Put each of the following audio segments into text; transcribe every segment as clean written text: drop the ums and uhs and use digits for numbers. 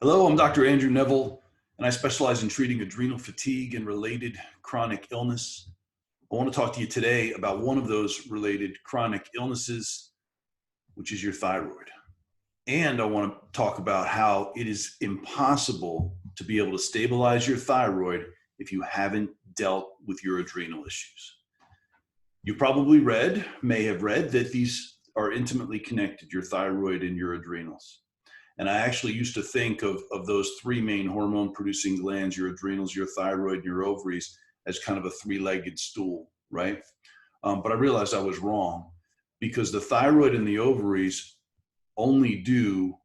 Hello, I'm Dr. Andrew Neville, and I specialize in treating adrenal fatigue and related chronic illness. I want to talk to you today about one of those related chronic illnesses, which is your thyroid. And I want to talk about how it is impossible to be able to stabilize your thyroid if you haven't dealt with your adrenal issues. You probably may have read that these are intimately connected, your thyroid and your adrenals. And I actually used to think of those three main hormone producing glands, your adrenals, your thyroid, and your ovaries, as kind of a three-legged stool, right? But I realized I was wrong, because the thyroid and the ovaries only do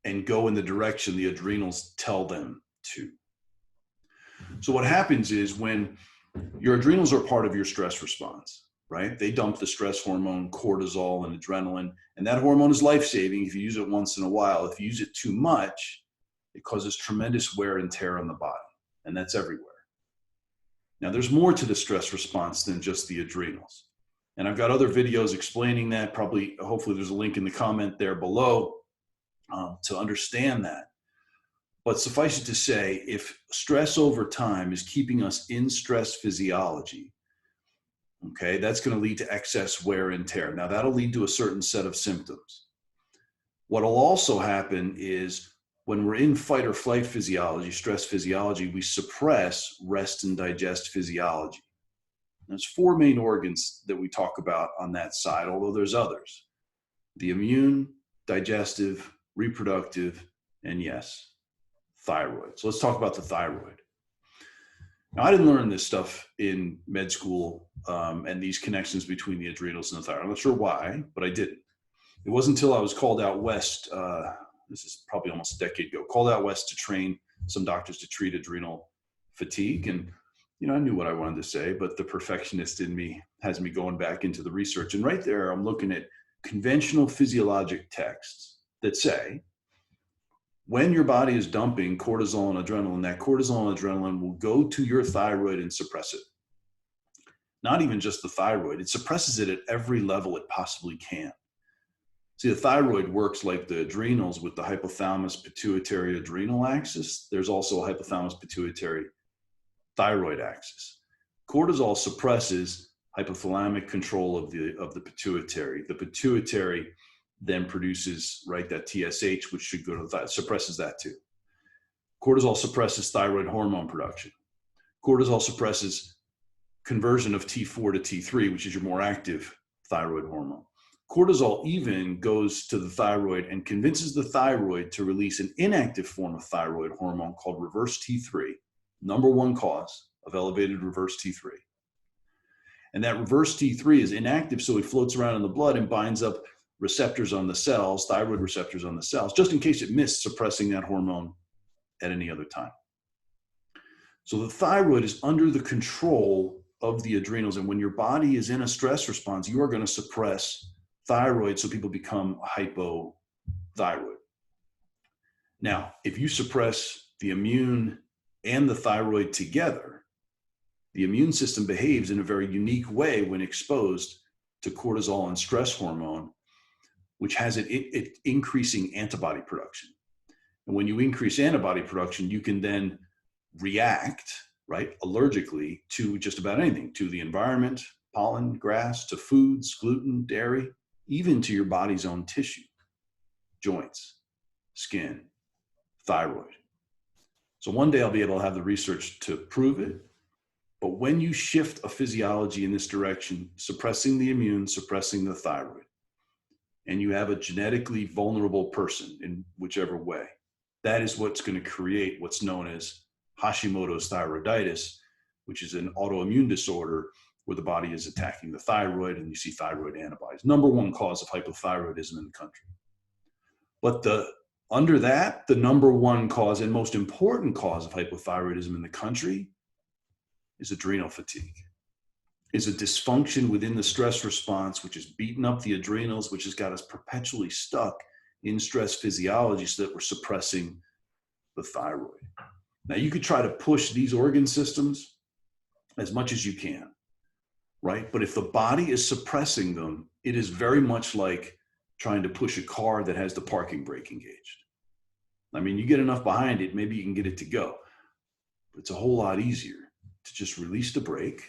and go in the direction the adrenals tell them to. So what happens is when your adrenals are part of your stress response, right? They dump the stress hormone, cortisol, and adrenaline. And that hormone is life-saving if you use it once in a while. If you use it too much, it causes tremendous wear and tear on the body. And that's everywhere. Now, there's more to the stress response than just the adrenals. And I've got other videos explaining that. Hopefully there's a link in the comment there below to understand that. But suffice it to say, if stress over time is keeping us in stress physiology, okay, that's going to lead to excess wear and tear. Now, that'll lead to a certain set of symptoms. What'll also happen is when we're in fight or flight physiology, stress physiology, we suppress rest and digest physiology. There's four main organs that we talk about on that side, although there's others: the immune, digestive, reproductive, and yes, thyroid. So let's talk about the thyroid. Now, I didn't learn this stuff in med school and these connections between the adrenals and the thyroid. I'm not sure why, but I didn't. It wasn't until I was called out west, this is probably almost a decade ago, called out west to train some doctors to treat adrenal fatigue. And, I knew what I wanted to say, but the perfectionist in me has me going back into the research. And right there, I'm looking at conventional physiologic texts that say, when your body is dumping cortisol and adrenaline, that cortisol and adrenaline will go to your thyroid and suppress it. Not even just the thyroid, it suppresses it at every level it possibly can. See, the thyroid works like the adrenals with the hypothalamus pituitary adrenal axis. There's also a hypothalamus pituitary thyroid axis. Cortisol suppresses hypothalamic control of the pituitary. The pituitary then produces, right, that TSH, which should go to the thyroid, suppresses that too. Cortisol suppresses thyroid hormone production. Cortisol suppresses conversion of T4 to T3, which is your more active thyroid hormone. Cortisol even goes to the thyroid and convinces the thyroid to release an inactive form of thyroid hormone called reverse T3, number one cause of elevated reverse T3. And that reverse T3 is inactive, so it floats around in the blood and binds up receptors on the cells, thyroid receptors on the cells, just in case it missed suppressing that hormone at any other time. So the thyroid is under the control of the adrenals. And when your body is in a stress response, you are going to suppress thyroid so people become hypothyroid. Now, if you suppress the immune and the thyroid together, the immune system behaves in a very unique way when exposed to cortisol and stress hormone, which has it increasing antibody production. And when you increase antibody production, you can then react, right, allergically to just about anything, to the environment, pollen, grass, to foods, gluten, dairy, even to your body's own tissue, joints, skin, thyroid. So one day I'll be able to have the research to prove it. But when you shift a physiology in this direction, suppressing the immune, suppressing the thyroid, and you have a genetically vulnerable person in whichever way, that is what's going to create what's known as Hashimoto's thyroiditis, which is an autoimmune disorder where the body is attacking the thyroid, and you see thyroid antibodies. Number one cause of hypothyroidism in the country. But under that, the number one cause and most important cause of hypothyroidism in the country is adrenal fatigue. Is a dysfunction within the stress response, which has beaten up the adrenals, which has got us perpetually stuck in stress physiology so that we're suppressing the thyroid. Now, you could try to push these organ systems as much as you can, right? But if the body is suppressing them, it is very much like trying to push a car that has the parking brake engaged. I mean, you get enough behind it, maybe you can get it to go. But it's a whole lot easier to just release the brake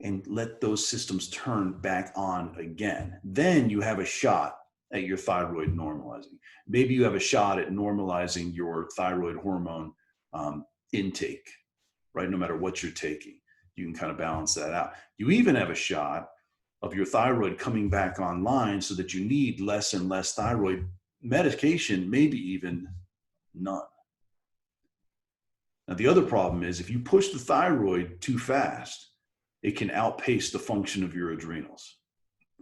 and let those systems turn back on again. Then you have a shot at your thyroid normalizing. Maybe you have a shot at normalizing your thyroid hormone intake, right? No matter what you're taking, you can kind of balance that out. You even have a shot of your thyroid coming back online so that you need less and less thyroid medication, maybe even none. Now, the other problem is if you push the thyroid too fast, it can outpace the function of your adrenals.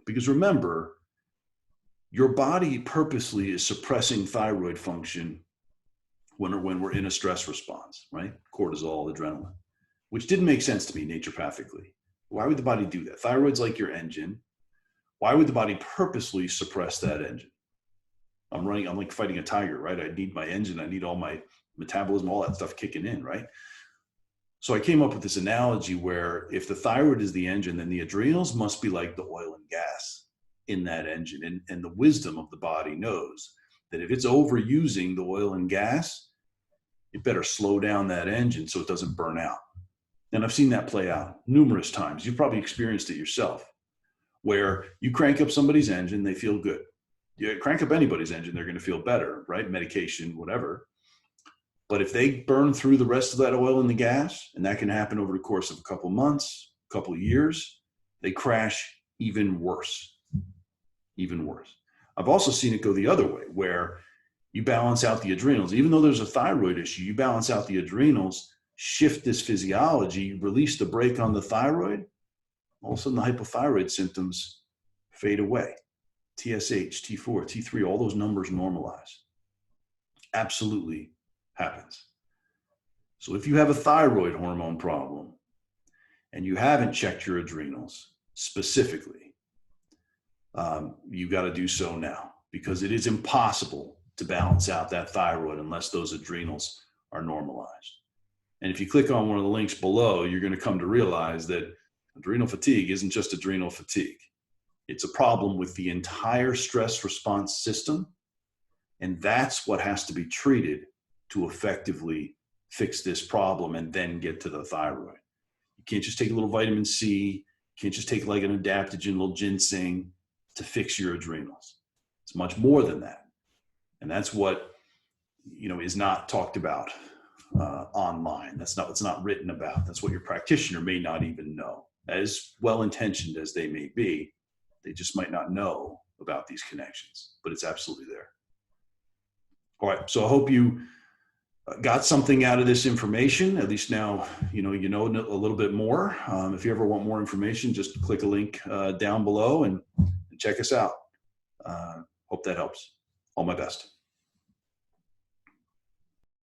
Because remember, your body purposely is suppressing thyroid function when we're in a stress response, right? Cortisol, adrenaline, which didn't make sense to me naturopathically. Why would the body do that? Thyroid's like your engine. Why would the body purposely suppress that engine? I'm like fighting a tiger, right? I need my engine. I need all my metabolism, all that stuff kicking in, right? So I came up with this analogy where if the thyroid is the engine, then the adrenals must be like the oil and gas in that engine. And the wisdom of the body knows that if it's overusing the oil and gas, it better slow down that engine so it doesn't burn out. And I've seen that play out numerous times. You've probably experienced it yourself, where you crank up somebody's engine, they feel good. You crank up anybody's engine, they're going to feel better, right? Medication, whatever. But if they burn through the rest of that oil and the gas, and that can happen over the course of a couple months, a couple of years, they crash even worse. Even worse. I've also seen it go the other way, where you balance out the adrenals. Even though there's a thyroid issue, you balance out the adrenals, shift this physiology, release the brake on the thyroid, all of a sudden the hypothyroid symptoms fade away. TSH, T4, T3, all those numbers normalize. Absolutely happens. So if you have a thyroid hormone problem and you haven't checked your adrenals specifically, you got to do so now, because it is impossible to balance out that thyroid unless those adrenals are normalized. And if you click on one of the links below, you're going to come to realize that adrenal fatigue isn't just adrenal fatigue. It's a problem with the entire stress response system. And that's what has to be treated to effectively fix this problem and then get to the thyroid. You can't just take a little vitamin C. You can't just take like an adaptogen, a little ginseng to fix your adrenals. It's much more than that. And that's what, is not talked about online. That's not what's not written about. That's what your practitioner may not even know. As well-intentioned as they may be, they just might not know about these connections, but it's absolutely there. All right, so I hope you got something out of this information. At least now, you know a little bit more. If you ever want more information, just click a link down below and check us out. Hope that helps. All my best.